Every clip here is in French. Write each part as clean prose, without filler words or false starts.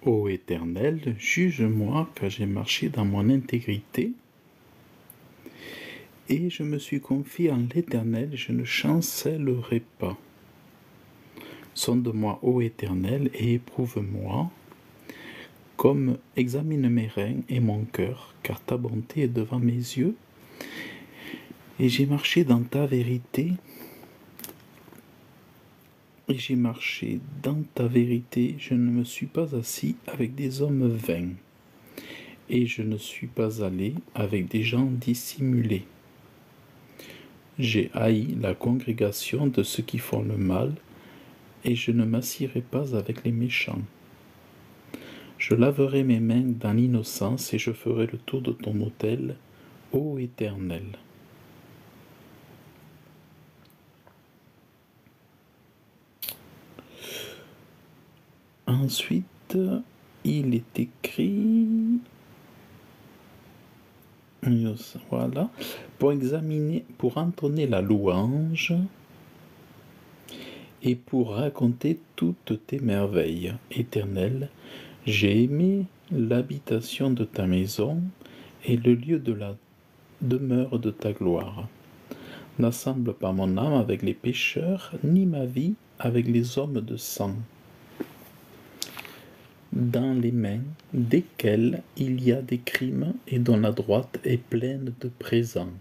Ô Éternel, juge-moi car j'ai marché dans mon intégrité et je me suis confié en l'Éternel, je ne chancellerai pas. Sonde-moi, ô Éternel, et éprouve-moi, comme examine mes reins et mon cœur, car ta bonté est devant mes yeux, et j'ai marché dans ta vérité, je ne me suis pas assis avec des hommes vains, et je ne suis pas allé avec des gens dissimulés. J'ai haï la congrégation de ceux qui font le mal, et je ne m'assierai pas avec les méchants. Je laverai mes mains dans l'innocence, et je ferai le tour de ton autel, ô Éternel. Ensuite, il est écrit, voilà, pour entonner la louange et pour raconter toutes tes merveilles. Éternel, j'ai aimé l'habitation de ta maison et le lieu de la demeure de ta gloire. N'assemble pas mon âme avec les pécheurs, ni ma vie avec les hommes de sang, dans les mains desquels il y a des crimes et dont la droite est pleine de présents.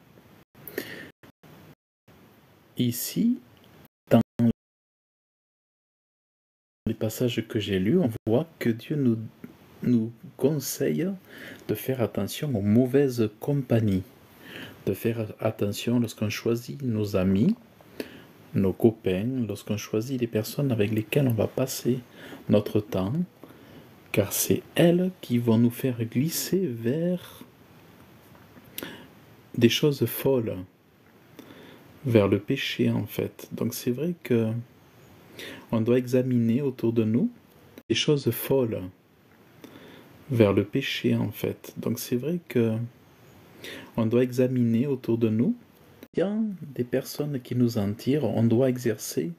Ici, dans les passages que j'ai lus, on voit que Dieu nous conseille de faire attention aux mauvaises compagnies, de faire attention lorsqu'on choisit nos amis, nos copains, lorsqu'on choisit les personnes avec lesquelles on va passer notre temps, car c'est elles qui vont nous faire glisser vers des choses folles, vers le péché en fait. Donc c'est vrai que on doit examiner autour de nous des choses folles, vers le péché en fait. Donc c'est vrai que on doit examiner autour de nous. Il y a des personnes qui nous en tirent, on doit exercer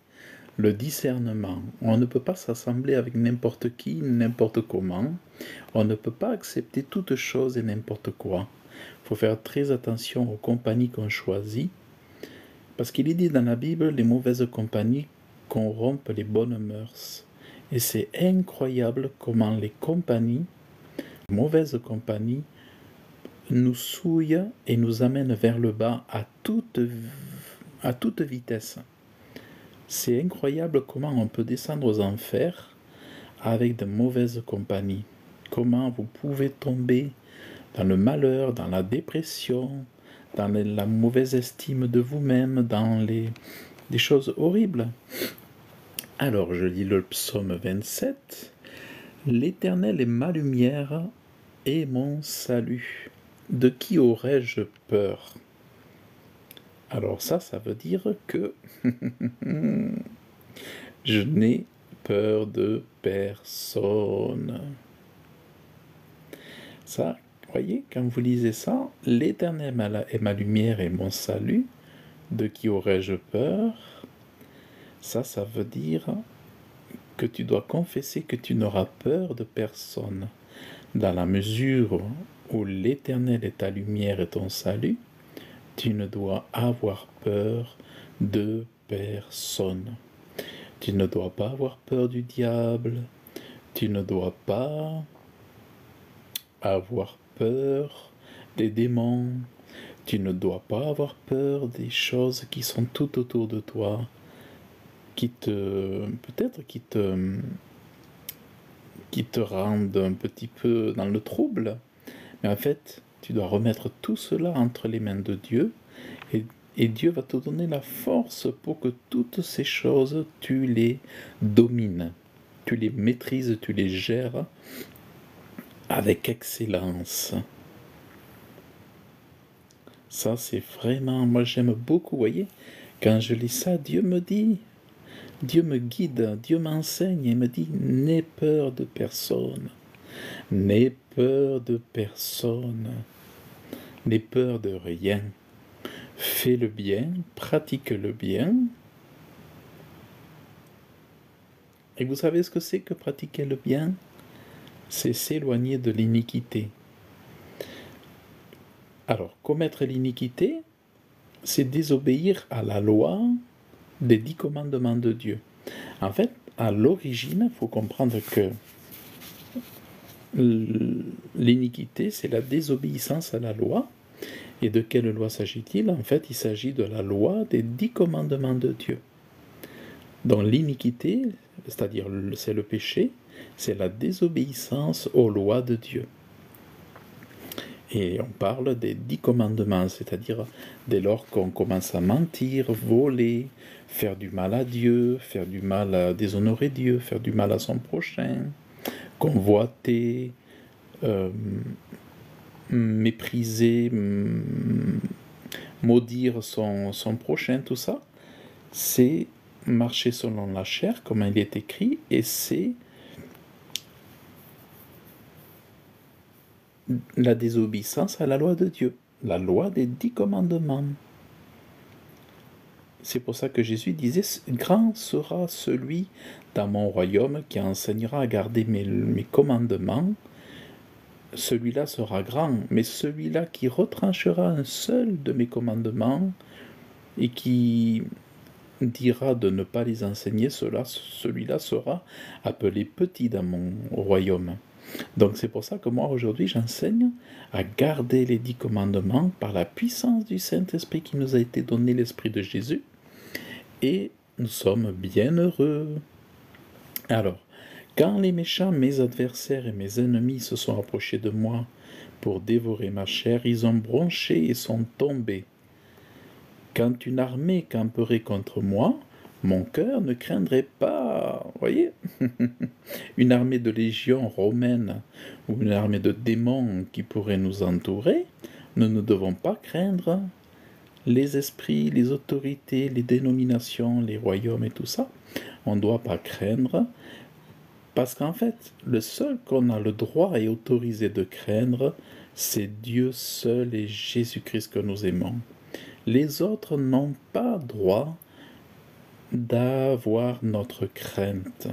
le discernement. On ne peut pas s'assembler avec n'importe qui, n'importe comment. On ne peut pas accepter toute chose et n'importe quoi. Il faut faire très attention aux compagnies qu'on choisit, parce qu'il est dit dans la Bible, les mauvaises compagnies corrompent les bonnes mœurs. Et c'est incroyable comment les mauvaises compagnies, nous souillent et nous amènent vers le bas à toute vitesse. C'est incroyable comment on peut descendre aux enfers avec de mauvaises compagnies. Comment vous pouvez tomber dans le malheur, dans la dépression, dans la mauvaise estime de vous-même, dans des choses horribles. Alors, je lis le psaume 27. L'Éternel est ma lumière et mon salut. De qui aurais-je peur? Alors ça veut dire que je n'ai peur de personne. Ça, voyez, quand vous lisez ça, l'Éternel est ma lumière et mon salut, de qui aurais-je peur? Ça veut dire que tu dois confesser que tu n'auras peur de personne. Dans la mesure où l'Éternel est ta lumière et ton salut, tu ne dois avoir peur de personne. Tu ne dois pas avoir peur du diable. Tu ne dois pas avoir peur des démons. Tu ne dois pas avoir peur des choses qui sont tout autour de toi, qui te rendent un petit peu dans le trouble. Mais en fait, tu dois remettre tout cela entre les mains de Dieu, et Dieu va te donner la force pour que toutes ces choses, tu les domines, tu les maîtrises, tu les gères avec excellence. Ça, c'est vraiment, moi j'aime beaucoup, vous voyez, quand je lis ça, Dieu me guide, Dieu m'enseigne et me dit, n'aie peur de personne, n'aie peur de personne, n'aie peur de rien. Fais le bien, pratique le bien. Et vous savez ce que c'est que pratiquer le bien? c'est s'éloigner de l'iniquité. Alors, commettre l'iniquité, c'est désobéir à la loi des 10 commandements de Dieu. En fait, à l'origine, il faut comprendre que l'iniquité, c'est la désobéissance à la loi. Et de quelle loi s'agit-il? En fait, il s'agit de la loi des 10 commandements de Dieu. Donc l'iniquité, c'est-à-dire c'est le péché, c'est la désobéissance aux lois de Dieu. Et on parle des 10 commandements, c'est-à-dire dès lors qu'on commence à mentir, voler, faire du mal à Dieu, faire du mal à déshonorer Dieu, faire du mal à son prochain, convoiter, mépriser, maudire son prochain, tout ça, c'est marcher selon la chair, comme il est écrit, et c'est la désobéissance à la loi de Dieu, la loi des 10 commandements. C'est pour ça que Jésus disait, grand sera celui dans mon royaume qui enseignera à garder mes commandements. Celui-là sera grand, mais celui-là qui retranchera un seul de mes commandements et qui dira de ne pas les enseigner, celui-là sera appelé petit dans mon royaume. Donc c'est pour ça que moi aujourd'hui j'enseigne à garder les 10 commandements par la puissance du Saint-Esprit qui nous a été donné, l'Esprit de Jésus, et nous sommes bien heureux. Alors, quand les méchants, mes adversaires et mes ennemis se sont approchés de moi pour dévorer ma chair, ils ont bronché et sont tombés. Quand une armée camperait contre moi, mon cœur ne craindrait pas. Voyez, une armée de légions romaines ou une armée de démons qui pourrait nous entourer, nous ne devons pas craindre les esprits, les autorités, les dénominations, les royaumes et tout ça. On ne doit pas craindre, parce qu'en fait, le seul qu'on a le droit et autorisé de craindre, c'est Dieu seul et Jésus-Christ que nous aimons. Les autres n'ont pas droit d'avoir notre crainte.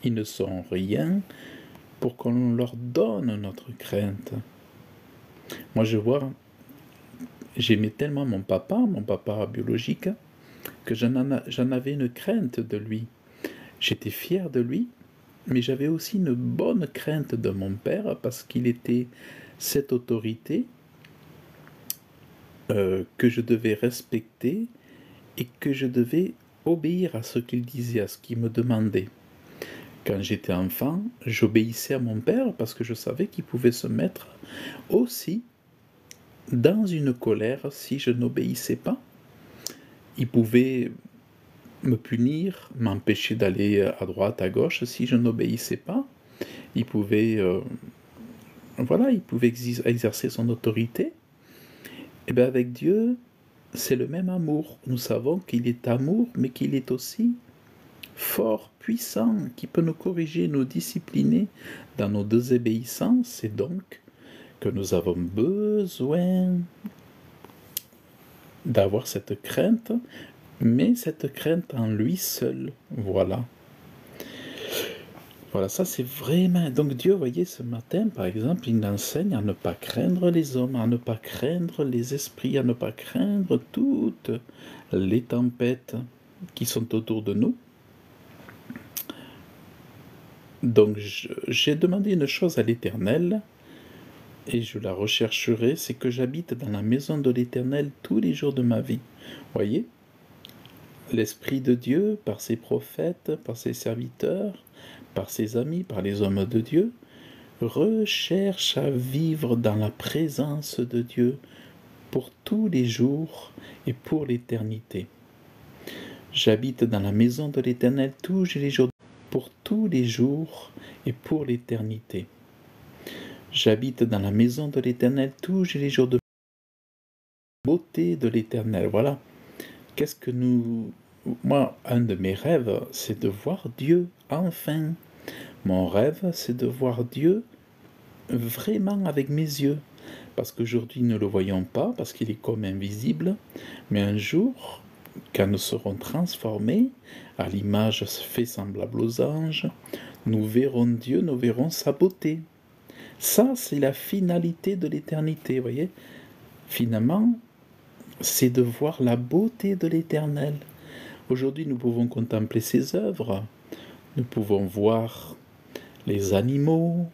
Ils ne sont rien pour qu'on leur donne notre crainte. Moi, je vois, j'aimais tellement mon papa biologique, que j'en avais une crainte de lui. J'étais fier de lui, mais j'avais aussi une bonne crainte de mon père, parce qu'il était cette autorité que je devais respecter et que je devais obéir à ce qu'il disait, à ce qu'il me demandait. Quand j'étais enfant, j'obéissais à mon père parce que je savais qu'il pouvait se mettre aussi dans une colère si je n'obéissais pas. Il pouvait me punir, m'empêcher d'aller à droite, à gauche si je n'obéissais pas. Il pouvait, il pouvait exercer son autorité. Et bien avec Dieu, c'est le même amour. Nous savons qu'il est amour, mais qu'il est aussi fort, puissant, qui peut nous corriger, nous discipliner dans nos désobéissances, et donc que nous avons besoin d'avoir cette crainte, mais cette crainte en lui seul. Voilà. Voilà, ça c'est vraiment... Donc Dieu, vous voyez, ce matin, par exemple, il enseigne à ne pas craindre les hommes, à ne pas craindre les esprits, à ne pas craindre toutes les tempêtes qui sont autour de nous. Donc j'ai demandé une chose à l'Éternel, et je la rechercherai, c'est que j'habite dans la maison de l'Éternel tous les jours de ma vie. Voyez, l'Esprit de Dieu, par ses prophètes, par ses serviteurs, par ses amis, par les hommes de Dieu, recherche à vivre dans la présence de Dieu pour tous les jours et pour l'éternité. J'habite dans la maison de l'Éternel tous les jours, pour tous les jours et pour l'éternité. J'habite dans la maison de l'Éternel tous les jours de beauté de l'Éternel. Voilà. Qu'est-ce que nous... Moi, un de mes rêves, c'est de voir Dieu, enfin. Mon rêve, c'est de voir Dieu vraiment avec mes yeux. Parce qu'aujourd'hui, nous ne le voyons pas, parce qu'il est comme invisible. Mais un jour, quand nous serons transformés, à l'image fait semblable aux anges, nous verrons Dieu, nous verrons sa beauté. Ça, c'est la finalité de l'éternité, vous voyez. Finalement, c'est de voir la beauté de l'Éternel. Aujourd'hui, nous pouvons contempler ses œuvres, nous pouvons voir les animaux,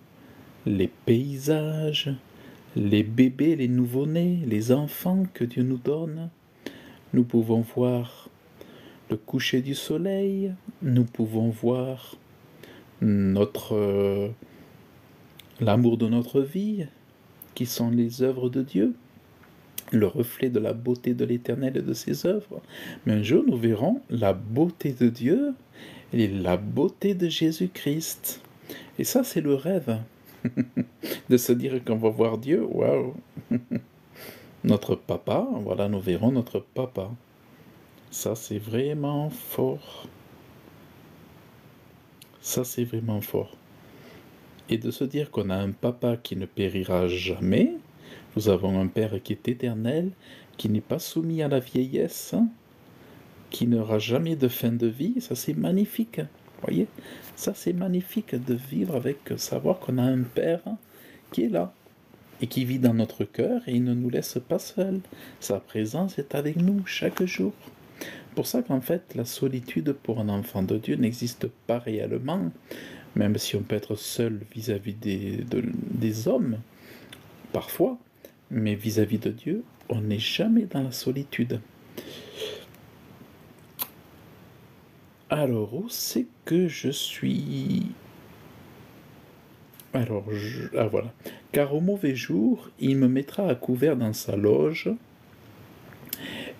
les paysages, les bébés, les nouveau-nés, les enfants que Dieu nous donne. Nous pouvons voir le coucher du soleil, nous pouvons voir l'amour de notre vie, qui sont les œuvres de Dieu, le reflet de la beauté de l'Éternel et de ses œuvres. Mais un jour, nous verrons la beauté de Dieu et la beauté de Jésus-Christ. Et ça, c'est le rêve, de se dire qu'on va voir Dieu. Waouh! Notre papa, voilà, nous verrons notre papa. Ça, c'est vraiment fort. Ça, c'est vraiment fort. Et de se dire qu'on a un papa qui ne périra jamais. Nous avons un Père qui est éternel, qui n'est pas soumis à la vieillesse, qui n'aura jamais de fin de vie. Ça, c'est magnifique. Voyez, ça, c'est magnifique de vivre avec, savoir qu'on a un Père qui est là et qui vit dans notre cœur et il ne nous laisse pas seuls. Sa présence est avec nous chaque jour. Pour ça qu'en fait, la solitude pour un enfant de Dieu n'existe pas réellement, même si on peut être seul vis-à-vis des hommes, parfois, mais vis-à-vis de Dieu, on n'est jamais dans la solitude. Alors, où c'est que je suis? Alors, ah voilà. Car au mauvais jour, il me mettra à couvert dans sa loge,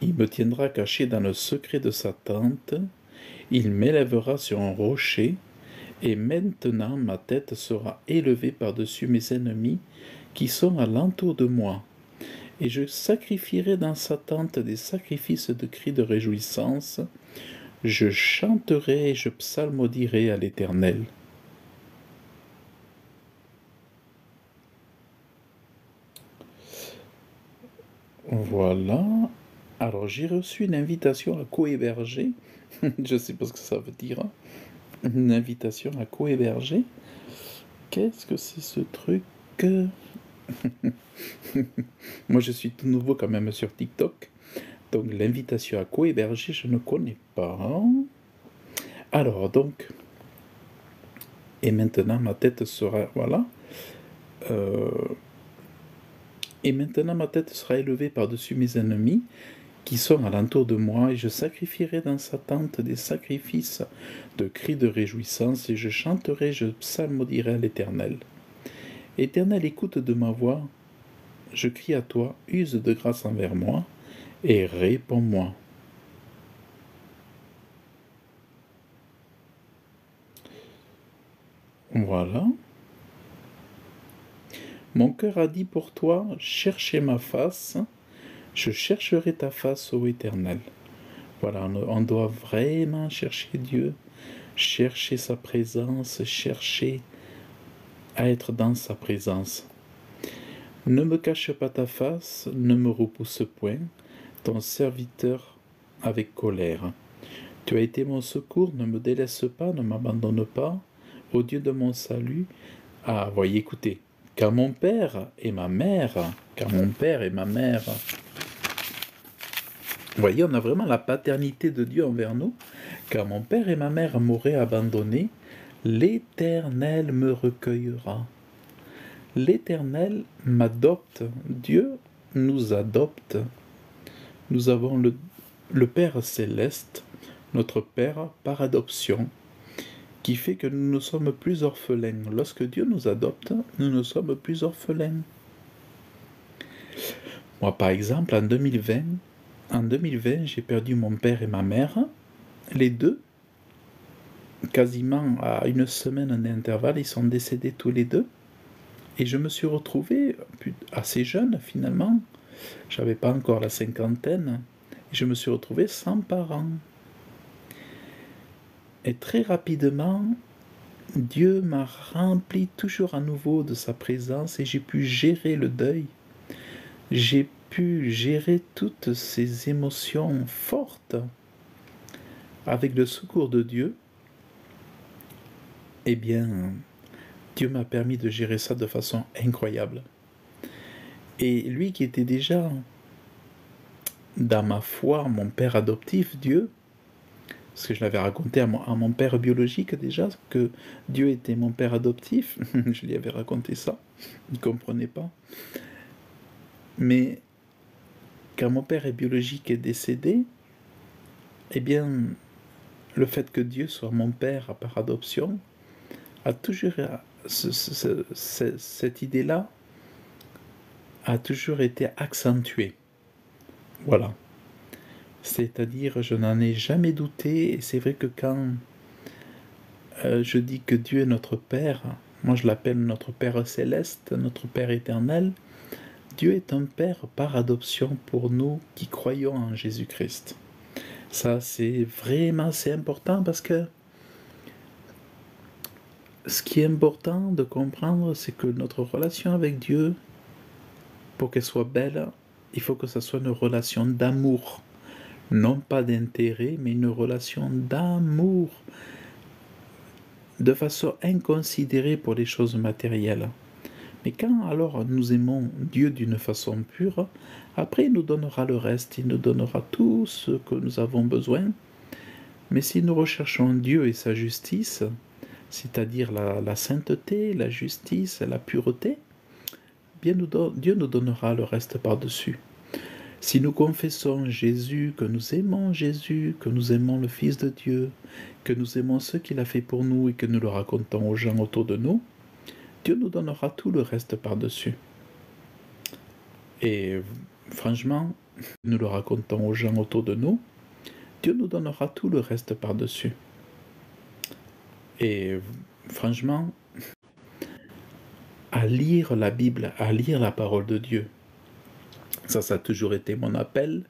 il me tiendra caché dans le secret de sa tente, il m'élèvera sur un rocher, et maintenant ma tête sera élevée par-dessus mes ennemis qui sont alentour de moi. Et je sacrifierai dans sa tente des sacrifices de cris de réjouissance, je chanterai et je psalmodierai à l'Éternel. Voilà. Alors, j'ai reçu une invitation à co-héberger. Je sais pas ce que ça veut dire. Hein. Une invitation à co-héberger. Qu'est-ce que c'est ce truc? Moi, je suis tout nouveau quand même sur TikTok. Donc, l'invitation à co-héberger, je ne connais pas. Hein. Alors, donc... Et maintenant, ma tête sera... Voilà. Et maintenant, ma tête sera élevée par-dessus mes ennemis, qui sont alentour de moi, et je sacrifierai dans sa tente des sacrifices de cris de réjouissance, et je chanterai, je psalmodierai à l'Éternel. Éternel, écoute de ma voix, je crie à toi, use de grâce envers moi, et réponds-moi. Voilà. Mon cœur a dit pour toi, cherchez ma face, je chercherai ta face, ô Éternel. Voilà, on doit vraiment chercher Dieu, chercher sa présence, chercher à être dans sa présence. Ne me cache pas ta face, ne me repousse point, ton serviteur avec colère. Tu as été mon secours, ne me délaisse pas, ne m'abandonne pas, ô Dieu de mon salut. Ah, voyez, écoutez, car mon père et ma mère, vous voyez, on a vraiment la paternité de Dieu envers nous. Car mon père et ma mère m'auraient abandonné, l'Éternel me recueillera. L'Éternel m'adopte. Dieu nous adopte. Nous avons le Père céleste, notre Père par adoption, qui fait que nous ne sommes plus orphelins. Lorsque Dieu nous adopte, nous ne sommes plus orphelins. Moi, par exemple, en 2020, j'ai perdu mon père et ma mère, les deux, quasiment à une semaine d'intervalle, ils sont décédés tous les deux. Et je me suis retrouvé assez jeune finalement, j'avais pas encore la cinquantaine, et je me suis retrouvé sans parents. Et très rapidement, Dieu m'a rempli toujours à nouveau de sa présence et j'ai pu gérer le deuil. J'ai pu gérer toutes ces émotions fortes avec le secours de Dieu. Eh bien, Dieu m'a permis de gérer ça de façon incroyable. Et lui qui était déjà dans ma foi, mon père adoptif, Dieu, parce que je l'avais raconté à mon père biologique déjà, que Dieu était mon père adoptif, je lui avais raconté ça, il ne comprenait pas. Mais quand mon père biologique est décédé, eh bien, le fait que Dieu soit mon père par adoption a toujours, cette idée-là a toujours été accentuée. Voilà. C'est-à-dire, je n'en ai jamais douté, et c'est vrai que quand je dis que Dieu est notre Père, moi je l'appelle notre Père céleste, notre Père éternel, Dieu est un Père par adoption pour nous qui croyons en Jésus-Christ. Ça, c'est important parce que ce qui est important de comprendre, c'est que notre relation avec Dieu, pour qu'elle soit belle, il faut que ça soit une relation d'amour. Non pas d'intérêt, mais une relation d'amour, de façon inconsidérée pour les choses matérielles. Mais quand alors nous aimons Dieu d'une façon pure, après il nous donnera le reste, il nous donnera tout ce que nous avons besoin. Mais si nous recherchons Dieu et sa justice, c'est-à-dire la sainteté, la justice, la pureté, bien Dieu nous donnera le reste par-dessus. Si nous confessons Jésus, que nous aimons le Fils de Dieu, que nous aimons ce qu'il a fait pour nous et que nous le racontons aux gens autour de nous, Dieu nous donnera tout le reste par-dessus. Et franchement, nous le racontons aux gens autour de nous, Dieu nous donnera tout le reste par-dessus. Et franchement, à lire la Bible, à lire la parole de Dieu, ça a toujours été mon appel.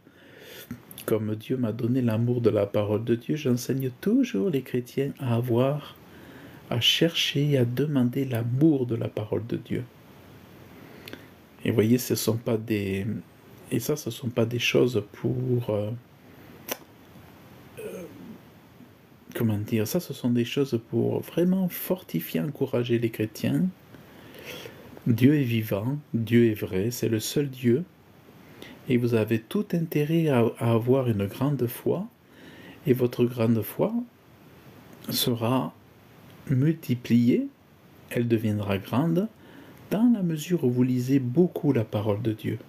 Comme Dieu m'a donné l'amour de la parole de Dieu, j'enseigne toujours les chrétiens à chercher, à demander l'amour de la parole de Dieu. Et vous voyez, ce sont pas des choses pour comment dire, ça ce sont des choses pour vraiment fortifier, encourager les chrétiens. Dieu est vivant, Dieu est vrai, c'est le seul Dieu. Et vous avez tout intérêt à avoir une grande foi, et votre grande foi sera multipliée, elle deviendra grande, dans la mesure où vous lisez beaucoup la parole de Dieu.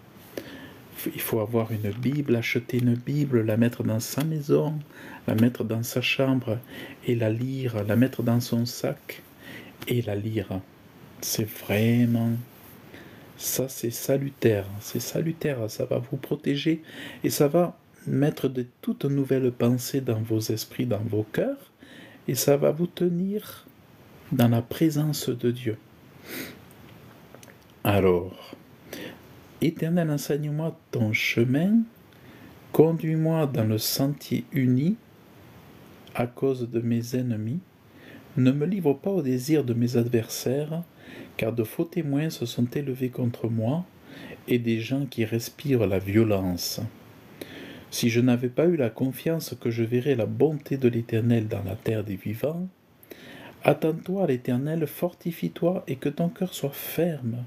Il faut avoir une Bible, acheter une Bible, la mettre dans sa maison, la mettre dans sa chambre, et la lire, la mettre dans son sac, et la lire. C'est vraiment... Ça, c'est salutaire, ça va vous protéger et ça va mettre de toutes nouvelles pensées dans vos esprits, dans vos cœurs, et ça va vous tenir dans la présence de Dieu. Alors, Éternel, enseigne-moi ton chemin, conduis-moi dans le sentier uni à cause de mes ennemis, ne me livre pas au désir de mes adversaires, car de faux témoins se sont élevés contre moi, et des gens qui respirent la violence. Si je n'avais pas eu la confiance que je verrais la bonté de l'Éternel dans la terre des vivants, attends-toi à l'Éternel, fortifie-toi et que ton cœur soit ferme.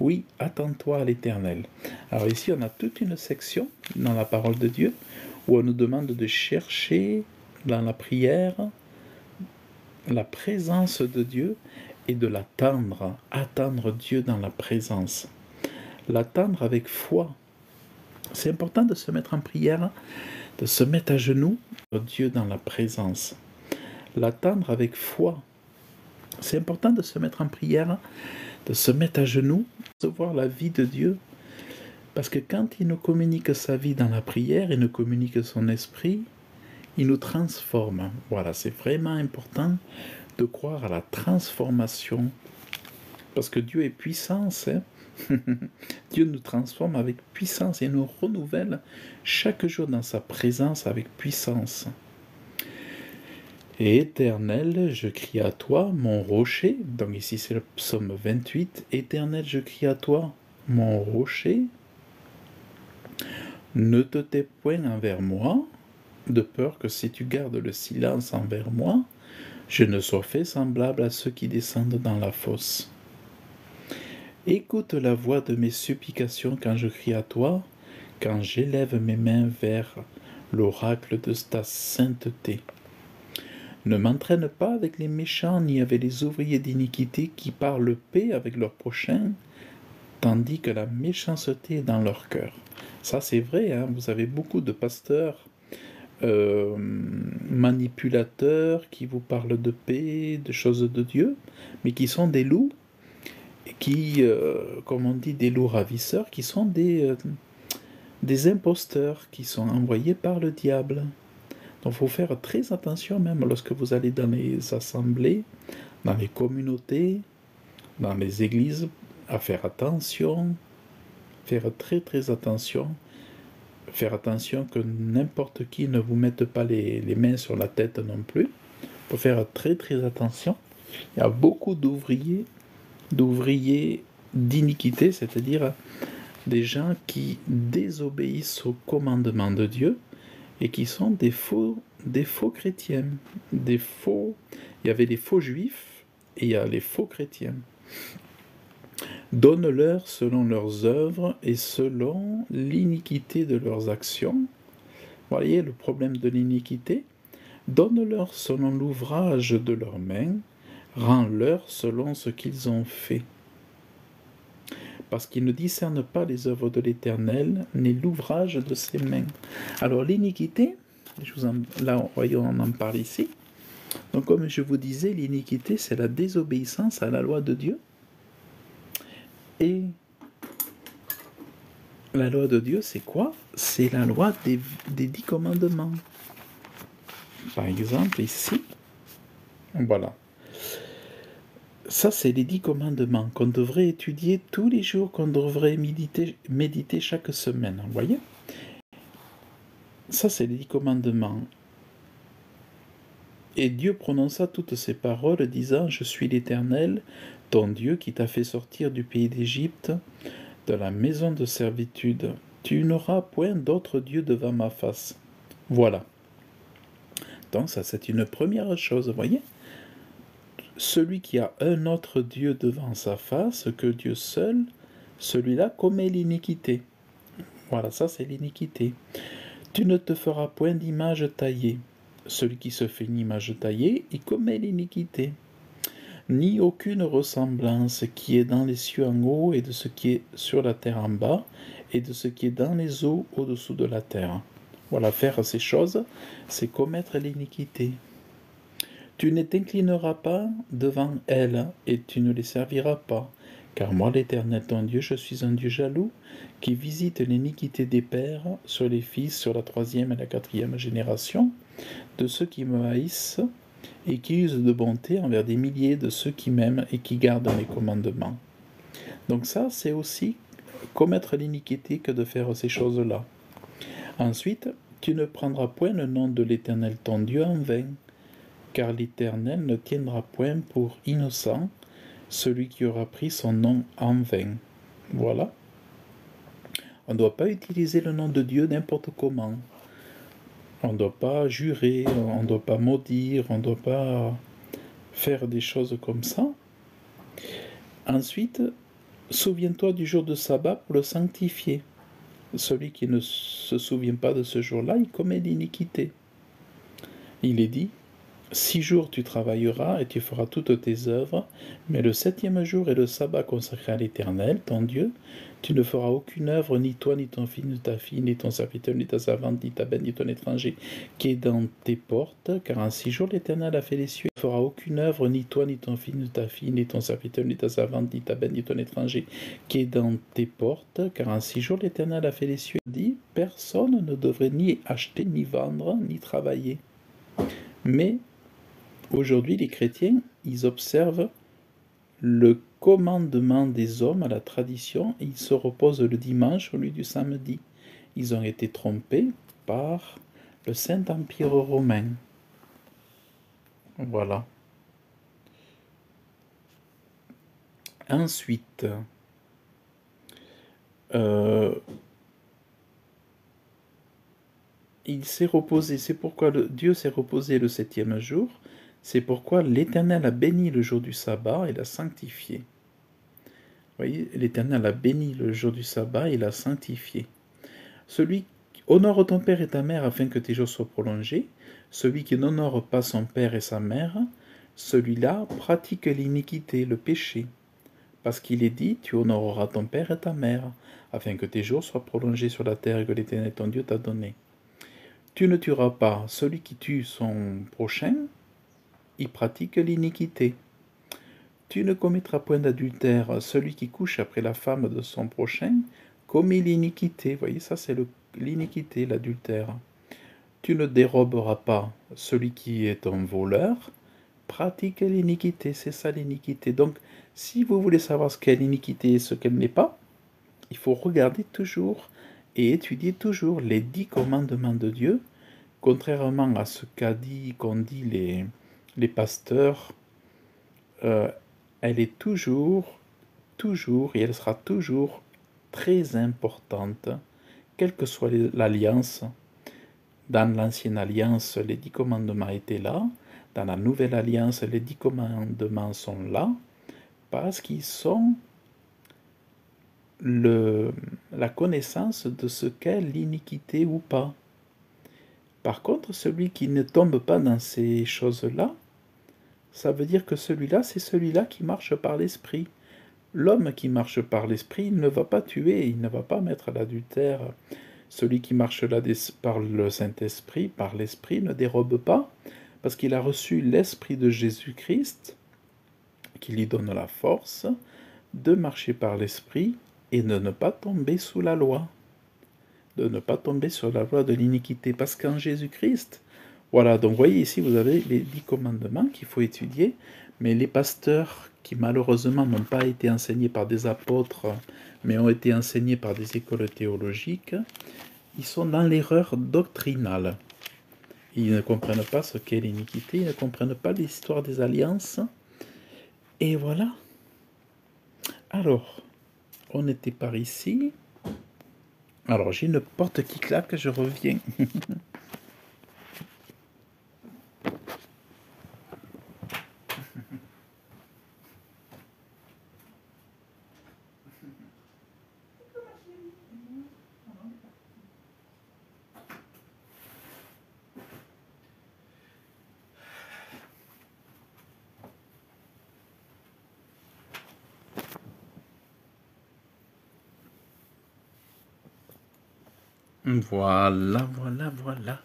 Oui, attends-toi à l'Éternel. Alors ici, on a toute une section dans la parole de Dieu où on nous demande de chercher dans la prière la présence de Dieu et de l'attendre, attendre Dieu dans la présence. L'attendre avec foi. C'est important de se mettre en prière, de se mettre à genoux, Dieu dans la présence. L'attendre avec foi. C'est important de se mettre en prière, de se mettre à genoux, de voir la vie de Dieu. Parce que quand il nous communique sa vie dans la prière, il nous communique son esprit, il nous transforme. Voilà, c'est vraiment important de croire à la transformation. Parce que Dieu est puissance. Dieu nous transforme avec puissance et nous renouvelle chaque jour dans sa présence avec puissance. Et Éternel, je crie à toi, mon rocher. Donc ici c'est le psaume 28. Éternel, je crie à toi, mon rocher. Ne te tais point envers moi, de peur que si tu gardes le silence envers moi, je ne sois fait semblable à ceux qui descendent dans la fosse. Écoute la voix de mes supplications quand je crie à toi, quand j'élève mes mains vers l'oracle de ta sainteté. Ne m'entraîne pas avec les méchants ni avec les ouvriers d'iniquité qui parlent paix avec leur prochain, tandis que la méchanceté est dans leur cœur. Ça c'est vrai, hein, vous avez beaucoup de pasteurs manipulateurs qui vous parlent de paix, de choses de Dieu, mais qui sont des loups, qui, comme on dit, des loups ravisseurs, qui sont des imposteurs, qui sont envoyés par le diable. Donc il faut faire très attention même lorsque vous allez dans les assemblées, dans les communautés, dans les églises, à faire attention, faire très très attention, faire attention que n'importe qui ne vous mette pas les mains sur la tête non plus. Il faut faire très très attention. Il y a beaucoup d'ouvriers d'iniquité, c'est-à-dire des gens qui désobéissent au commandement de Dieu et qui sont des faux chrétiens, il y avait des faux juifs et il y a les faux chrétiens. Donne-leur selon leurs œuvres et selon l'iniquité de leurs actions. Vous voyez le problème de l'iniquité. Donne-leur selon l'ouvrage de leurs mains, rends-leur selon ce qu'ils ont fait. Parce qu'ils ne discernent pas les œuvres de l'Éternel, ni l'ouvrage de ses mains. Alors l'iniquité, là voyons, on en parle ici. Donc comme je vous disais, l'iniquité c'est la désobéissance à la loi de Dieu. Et la loi de Dieu c'est quoi? C'est la loi des 10 commandements. Par exemple ici, voilà. Ça, c'est les 10 commandements qu'on devrait étudier tous les jours, qu'on devrait méditer chaque semaine. Vous voyez? Ça, c'est les 10 commandements. Et Dieu prononça toutes ces paroles, disant, « Je suis l'Éternel, ton Dieu, qui t'a fait sortir du pays d'Égypte, de la maison de servitude. Tu n'auras point d'autre Dieu devant ma face. » Voilà. Donc ça, c'est une première chose, vous voyez? Celui qui a un autre Dieu devant sa face que Dieu seul, celui-là commet l'iniquité. Voilà, ça c'est l'iniquité. Tu ne te feras point d'image taillée. Celui qui se fait une image taillée, il commet l'iniquité. Ni aucune ressemblance qui est dans les cieux en haut et de ce qui est sur la terre en bas et de ce qui est dans les eaux au-dessous de la terre. Voilà, faire ces choses, c'est commettre l'iniquité. Tu ne t'inclineras pas devant elles, et tu ne les serviras pas. Car moi, l'Éternel ton Dieu, je suis un Dieu jaloux, qui visite l'iniquité des pères sur les fils, sur la 3e et la 4e génération, de ceux qui me haïssent, et qui usent de bonté envers des milliers de ceux qui m'aiment et qui gardent mes commandements. Donc ça, c'est aussi commettre l'iniquité que de faire ces choses-là. Ensuite, tu ne prendras point le nom de l'Éternel ton Dieu en vain, car l'Éternel ne tiendra point pour innocent celui qui aura pris son nom en vain. Voilà. On ne doit pas utiliser le nom de Dieu n'importe comment. On ne doit pas jurer, on ne doit pas maudire, on ne doit pas faire des choses comme ça. Ensuite, souviens-toi du jour de sabbat pour le sanctifier. Celui qui ne se souvient pas de ce jour-là, il commet l'iniquité. Il est dit, 6 jours tu travailleras et tu feras toutes tes œuvres, mais le 7e jour est le sabbat consacré à l'Éternel, ton Dieu. Tu ne feras aucune œuvre, ni toi, ni ton fils, ni ta fille, ni ton serviteur, ni ta servante, ni ta bête, ni ton étranger, qui est dans tes portes, car en 6 jours l'Éternel a fait les cieux. Tu ne feras aucune œuvre, ni toi, ni ton fils, ni ta fille, ni ton serviteur, ni ta servante, ni ta bête, ni ton étranger, qui est dans tes portes, car en 6 jours l'Éternel a fait les cieux. Dit, personne ne devrait ni acheter, ni vendre, ni travailler. Mais aujourd'hui, les chrétiens, ils observent le commandement des hommes à la tradition et ils se reposent le dimanche au lieu du samedi. Ils ont été trompés par le Saint-Empire romain. Voilà. Ensuite, il s'est reposé, c'est pourquoi Dieu s'est reposé le 7e jour. C'est pourquoi l'Éternel a béni le jour du sabbat et l'a sanctifié. Vous voyez, l'Éternel a béni le jour du sabbat et l'a sanctifié. Celui honore ton père et ta mère afin que tes jours soient prolongés. Celui qui n'honore pas son père et sa mère, celui-là pratique l'iniquité, le péché. Parce qu'il est dit, tu honoreras ton père et ta mère, afin que tes jours soient prolongés sur la terre que l'Éternel ton Dieu t'a donnée. Tu ne tueras pas. Celui qui tue son prochain, il pratique l'iniquité. Tu ne commettras point d'adultère. Celui qui couche après la femme de son prochain commet l'iniquité. Vous voyez, ça c'est l'iniquité, l'adultère. Tu ne déroberas pas. Celui qui est un voleur pratique l'iniquité. C'est ça l'iniquité. Donc, si vous voulez savoir ce qu'est l'iniquité et ce qu'elle n'est pas, il faut regarder toujours et étudier toujours les 10 commandements de Dieu, contrairement à ce qu'ont dit les pasteurs. Elle est toujours, et elle sera toujours très importante, quelle que soit l'alliance. Dans l'ancienne alliance, les 10 commandements étaient là. Dans la nouvelle alliance, les 10 commandements sont là, parce qu'ils sont la connaissance de ce qu'est l'iniquité ou pas. Par contre, celui qui ne tombe pas dans ces choses-là, ça veut dire que celui-là, c'est celui-là qui marche par l'esprit. L'homme qui marche par l'esprit, il ne va pas tuer, il ne va pas mettre l'adultère. Celui qui marche là par le Saint-Esprit, par l'Esprit, ne dérobe pas, parce qu'il a reçu l'Esprit de Jésus-Christ, qui lui donne la force de marcher par l'Esprit et de ne pas tomber sous la loi, de ne pas tomber sur la loi de l'iniquité, parce qu'en Jésus-Christ, voilà, donc vous voyez ici, vous avez les 10 commandements qu'il faut étudier, mais les pasteurs qui malheureusement n'ont pas été enseignés par des apôtres, mais ont été enseignés par des écoles théologiques, ils sont dans l'erreur doctrinale. Ils ne comprennent pas ce qu'est l'iniquité, ils ne comprennent pas l'histoire des alliances, et voilà. Alors, on était par ici. Alors, j'ai une porte qui claque, je reviens. Voilà, voilà, voilà.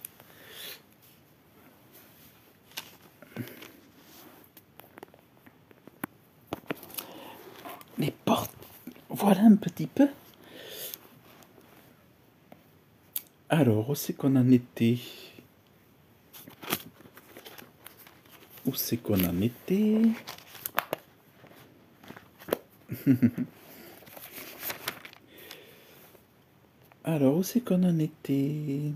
Les portes, voilà un petit peu. Alors, où c'est qu'on en était? Où c'est qu'on en était? Alors, où c'est qu'on en était?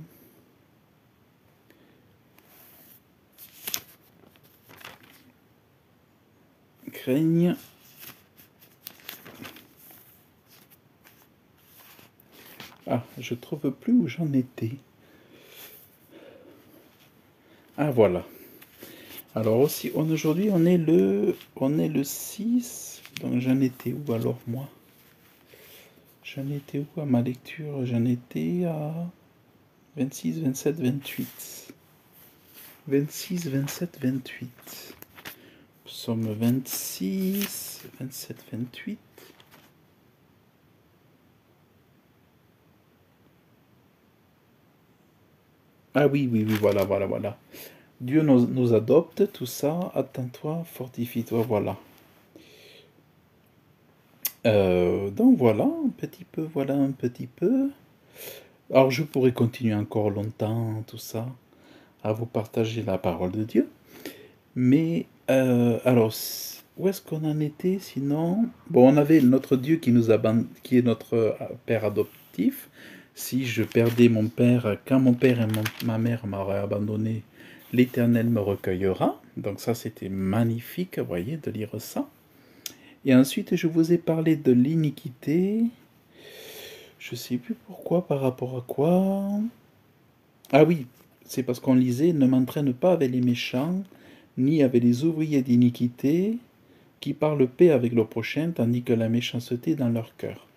Craigne. Ah, je trouve plus où j'en étais. Ah, voilà. Alors aussi, aujourd'hui, on est le 6. Donc, j'en étais où alors, moi? J'en étais où à ma lecture? J'en étais à 26, 27, 28. 26, 27, 28. Psaume 26, 27, 28. Ah oui, oui, oui, voilà, voilà, voilà. Dieu nous adopte, tout ça, attends-toi, fortifie-toi, voilà. Donc voilà, un petit peu, voilà, un petit peu. Alors je pourrais continuer encore longtemps, tout ça, à vous partager la parole de Dieu. Mais, alors, où est-ce qu'on en était sinon? Bon, on avait notre Dieu qui est notre père adoptif. Si je perdais mon père, quand mon père et ma mère m'auraient abandonné, l'Éternel me recueillera. Donc ça, c'était magnifique, vous voyez, de lire ça. Et ensuite, je vous ai parlé de l'iniquité. Je sais plus pourquoi, par rapport à quoi. Ah oui, c'est parce qu'on lisait « Ne m'entraîne pas avec les méchants, ni avec les ouvriers d'iniquité qui parlent paix avec le prochain, tandis que la méchanceté est dans leur cœur.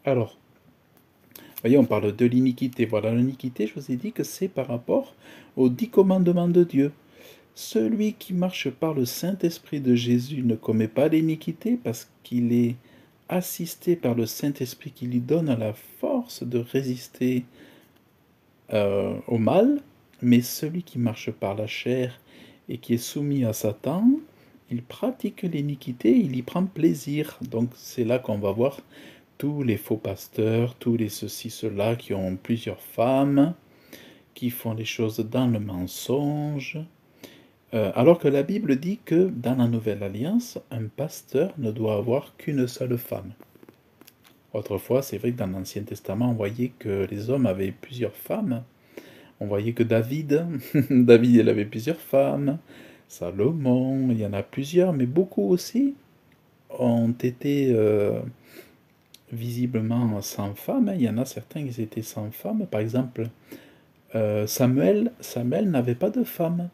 Alors, voyez, on parle de l'iniquité. Voilà, l'iniquité, je vous ai dit que c'est par rapport aux 10 commandements de Dieu. Celui qui marche par le Saint-Esprit de Jésus ne commet pas l'iniquité parce qu'il est assisté par le Saint-Esprit qui lui donne la force de résister au mal, mais celui qui marche par la chair et qui est soumis à Satan, il pratique l'iniquité, il y prend plaisir. Donc c'est là qu'on va voir tous les faux pasteurs, tous les ceci, cela qui ont plusieurs femmes, qui font les choses dans le mensonge, alors que la Bible dit que dans la Nouvelle Alliance, un pasteur ne doit avoir qu'une seule femme. Autrefois, c'est vrai que dans l'Ancien Testament, on voyait que les hommes avaient plusieurs femmes. On voyait que David, David, il avait plusieurs femmes. Salomon, il y en a plusieurs, mais beaucoup aussi ont été visiblement sans femme. Il y en a certains qui étaient sans femme. Par exemple, Samuel n'avait pas de femme.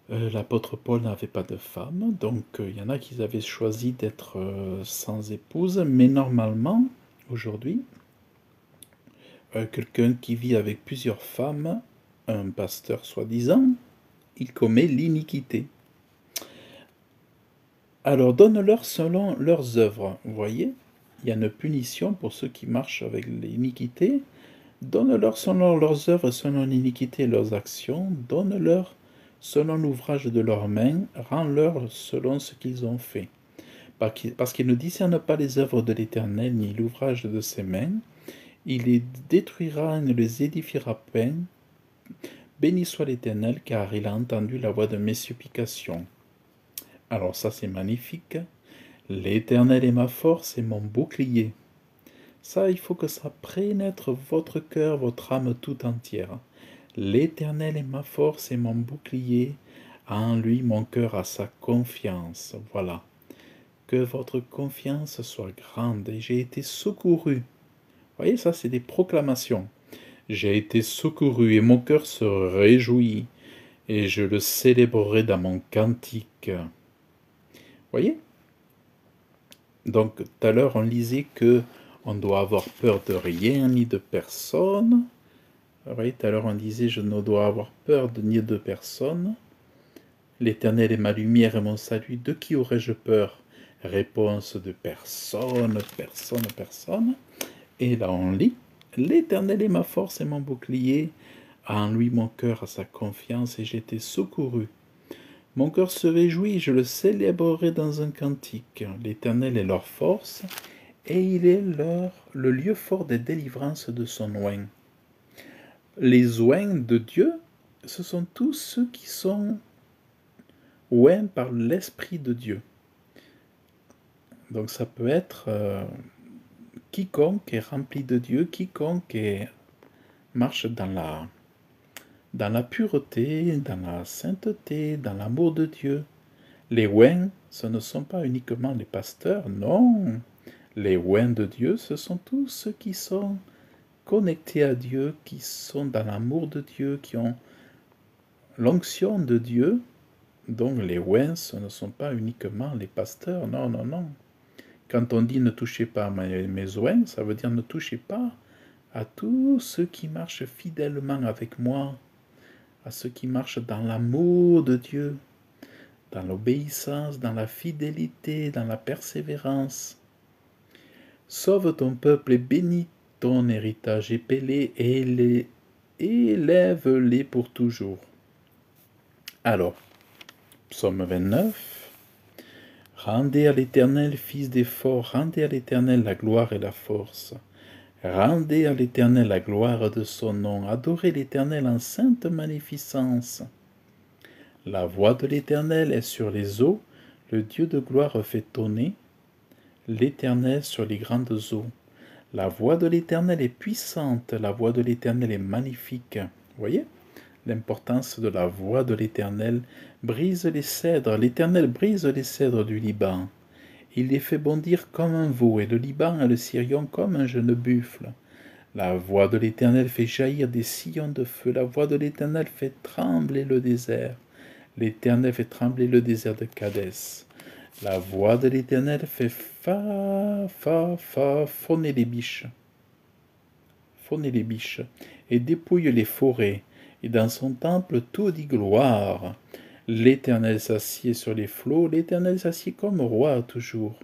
L'apôtre Paul n'avait pas de femme, donc il y en a qui avaient choisi d'être sans épouse, mais normalement, aujourd'hui, quelqu'un qui vit avec plusieurs femmes, un pasteur soi-disant, il commet l'iniquité. Alors donne-leur selon leurs œuvres. Vous voyez, il y a une punition pour ceux qui marchent avec l'iniquité. Donne-leur selon leurs œuvres, selon l'iniquité et leurs actions. Donne-leur selon l'ouvrage de leurs mains, rends-leur selon ce qu'ils ont fait. Parce qu'ils ne discernent pas les œuvres de l'Éternel, ni l'ouvrage de ses mains, il les détruira et ne les édifiera point. Béni soit l'Éternel, car il a entendu la voix de mes supplications. Alors ça c'est magnifique. L'Éternel est ma force et mon bouclier. Ça, il faut que ça pénètre votre cœur, votre âme tout entière. L'Éternel est ma force et mon bouclier. En lui, mon cœur a sa confiance. Voilà. Que votre confiance soit grande. Et j'ai été secouru. Vous voyez, ça, c'est des proclamations. J'ai été secouru et mon cœur se réjouit. Et je le célébrerai dans mon cantique. Vous voyez? Donc, tout à l'heure, on lisait que on doit avoir peur de rien ni de personne. Vous voyez, tout à l'heure, on disait, je ne dois avoir peur ni de personne. L'Éternel est ma lumière et mon salut. De qui aurais-je peur? Réponse de personne, personne, personne. Et là, on lit, l'Éternel est ma force et mon bouclier. En lui, mon cœur a sa confiance et j'ai été secouru. Mon cœur se réjouit, je le célébrerai dans un cantique. L'Éternel est leur force, et il est le lieu fort des délivrances de son oint. Les oints de Dieu, ce sont tous ceux qui sont oints par l'Esprit de Dieu. Donc ça peut être quiconque est rempli de Dieu, quiconque marche dans la pureté, dans la sainteté, dans l'amour de Dieu. Les oints, ce ne sont pas uniquement les pasteurs, non. Les oints de Dieu, ce sont tous ceux qui sont connectés à Dieu, qui sont dans l'amour de Dieu, qui ont l'onction de Dieu. Donc les oints, ce ne sont pas uniquement les pasteurs, non, non, non. Quand on dit ne touchez pas à mes oints, ça veut dire ne touchez pas à tous ceux qui marchent fidèlement avec moi, à ceux qui marchent dans l'amour de Dieu, dans l'obéissance, dans la fidélité, dans la persévérance. Sauve ton peuple et bénis ton héritage, épée-les et élève-les pour toujours. Alors, psaume 29. Rendez à l'Éternel, fils des forts, rendez à l'Éternel la gloire et la force. Rendez à l'Éternel la gloire de son nom, adorez l'Éternel en sainte magnificence. La voix de l'Éternel est sur les eaux, le Dieu de gloire fait tonner l'Éternel sur les grandes eaux. La voix de l'Éternel est puissante, la voix de l'Éternel est magnifique. Vous voyez l'importance de la voix de l'Éternel brise les cèdres. L'Éternel brise les cèdres du Liban. Il les fait bondir comme un veau, et le Liban et le Sirion comme un jeune buffle. La voix de l'Éternel fait jaillir des sillons de feu. La voix de l'Éternel fait trembler le désert. L'Éternel fait trembler le désert de Cadès. La voix de l'Éternel fait fa, fa, fa, faune les biches. Faune les biches. Et dépouille les forêts. Et dans son temple, tout dit gloire. L'Éternel s'assied sur les flots. L'Éternel s'assied comme roi toujours.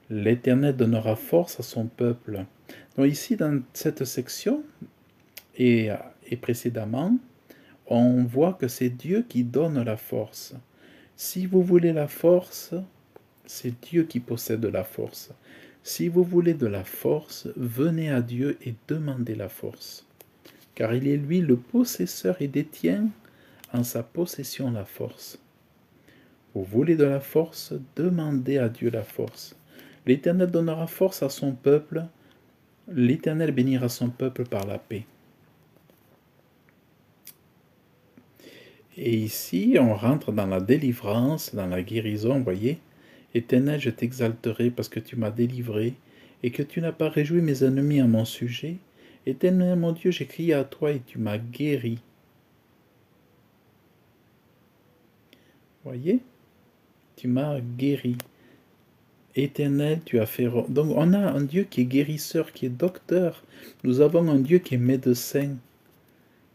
L'Éternel donnera force à son peuple. Donc ici, dans cette section, et précédemment, on voit que c'est Dieu qui donne la force. Si vous voulez la force, c'est Dieu qui possède la force. Si vous voulez de la force, venez à Dieu et demandez la force. Car il est lui le possesseur et détient en sa possession la force. Vous voulez de la force, demandez à Dieu la force. L'Éternel donnera force à son peuple. L'Éternel bénira son peuple par la paix. Et ici, on rentre dans la délivrance, dans la guérison, vous voyez. Éternel, je t'exalterai parce que tu m'as délivré et que tu n'as pas réjoui mes ennemis à mon sujet. Éternel, mon Dieu, j'ai crié à toi et tu m'as guéri. Voyez, tu m'as guéri. Éternel, tu as fait... Donc on a un Dieu qui est guérisseur, qui est docteur. Nous avons un Dieu qui est médecin.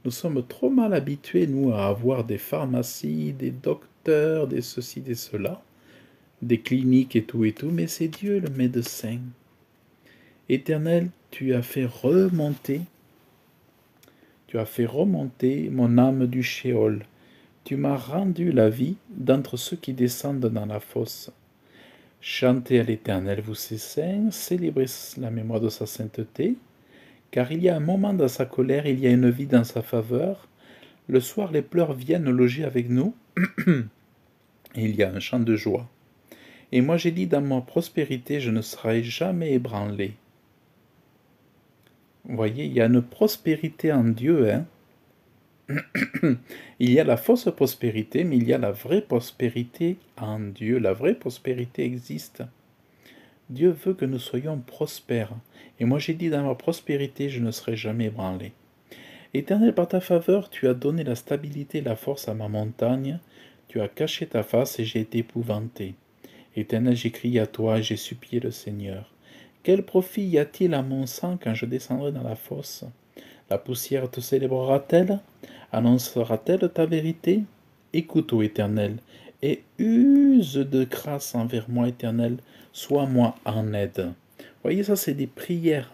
Nous sommes trop mal habitués, nous, à avoir des pharmacies, des docteurs, des ceci, des cela, des cliniques et tout, mais c'est Dieu le médecin. Éternel, tu as fait remonter mon âme du Sheol. Tu m'as rendu la vie d'entre ceux qui descendent dans la fosse. Chantez à l'Éternel, vous ses saints, célébrez la mémoire de sa sainteté, car il y a un moment dans sa colère, il y a une vie dans sa faveur. Le soir, les pleurs viennent loger avec nous, et il y a un chant de joie. Et moi j'ai dit, dans ma prospérité, je ne serai jamais ébranlé. Vous voyez, il y a une prospérité en Dieu, hein. Il y a la fausse prospérité, mais il y a la vraie prospérité en Dieu. La vraie prospérité existe. Dieu veut que nous soyons prospères. Et moi j'ai dit, dans ma prospérité, je ne serai jamais ébranlé. Éternel, par ta faveur, tu as donné la stabilité et la force à ma montagne. Tu as caché ta face et j'ai été épouvanté. Éternel, j'ai crié à toi et j'ai supplié le Seigneur. Quel profit y a-t-il à mon sang quand je descendrai dans la fosse? La poussière te célébrera-t-elle? Annoncera-t-elle ta vérité? Écoute, ô Éternel, et use de grâce envers moi, Éternel, sois-moi en aide. Voyez, ça, c'est des prières.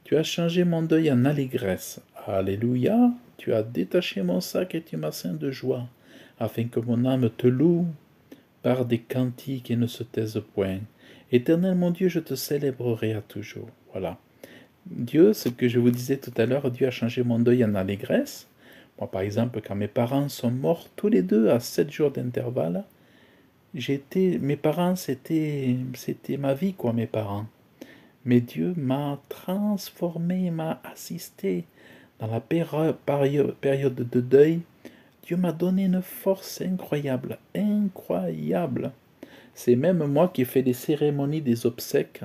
Tu as changé mon deuil en allégresse. Alléluia, tu as détaché mon sac et tu m'as ceint de joie, afin que mon âme te loue par des cantiques et ne se taise point. Éternel mon Dieu, je te célébrerai à toujours. Voilà. Dieu, ce que je vous disais tout à l'heure, Dieu a changé mon deuil en allégresse. Moi, par exemple, quand mes parents sont morts tous les deux à 7 jours d'intervalle, mes parents, c'était ma vie, quoi, mes parents. Mais Dieu m'a transformé, m'a assisté dans la période de deuil. Dieu m'a donné une force incroyable, incroyable. C'est même moi qui ai fait les cérémonies des obsèques.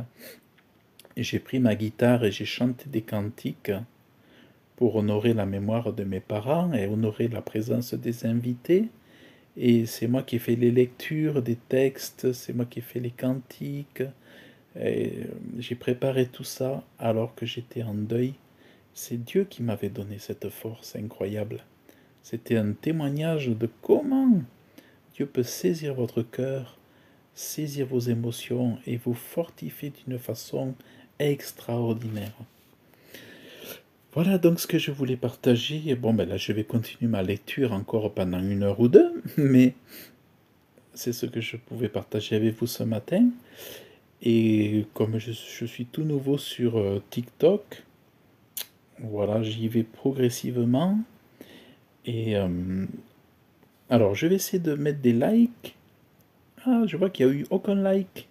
J'ai pris ma guitare et j'ai chanté des cantiques pour honorer la mémoire de mes parents et honorer la présence des invités. Et c'est moi qui ai fait les lectures des textes, c'est moi qui ai fait les cantiques. J'ai préparé tout ça alors que j'étais en deuil. C'est Dieu qui m'avait donné cette force incroyable. C'était un témoignage de comment Dieu peut saisir votre cœur, saisir vos émotions et vous fortifier d'une façon extraordinaire. Voilà donc ce que je voulais partager. Bon, ben là, je vais continuer ma lecture encore pendant 1 heure ou 2, mais c'est ce que je pouvais partager avec vous ce matin. Et comme je suis tout nouveau sur TikTok, voilà, j'y vais progressivement. Et alors, je vais essayer de mettre des likes. Ah, je vois qu'il n'y a eu aucun like.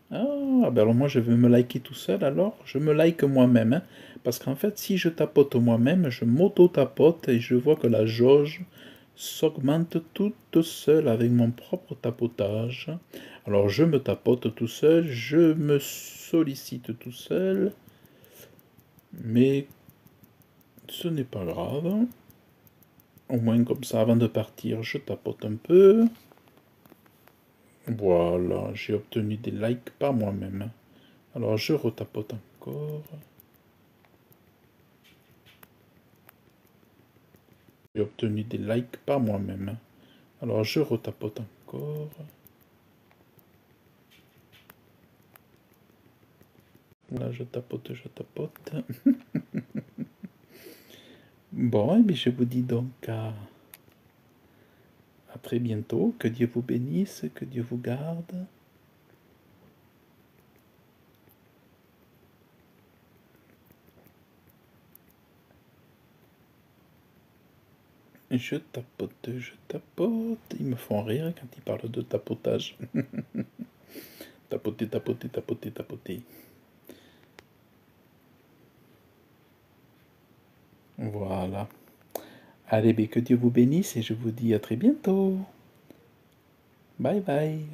Ah, ben alors moi je vais me liker tout seul, alors je me like moi-même. Hein, parce qu'en fait, si je tapote moi-même, je m'auto-tapote et je vois que la jauge s'augmente toute seule avec mon propre tapotage. Alors je me tapote tout seul, je me sollicite tout seul, mais ce n'est pas grave. Au moins comme ça, avant de partir, je tapote un peu. Voilà, j'ai obtenu des likes par moi-même. Alors je retapote encore. J'ai obtenu des likes par moi-même. Alors je retapote encore. Là je tapote, je tapote. Bon, et bien je vous dis donc à très bientôt. Que Dieu vous bénisse, que Dieu vous garde. Je tapote, je tapote. Ils me font rire quand ils parlent de tapotage. Tapoter, tapoter, tapoter, tapoter. Voilà. Allez, bien, que Dieu vous bénisse et je vous dis à très bientôt. Bye bye.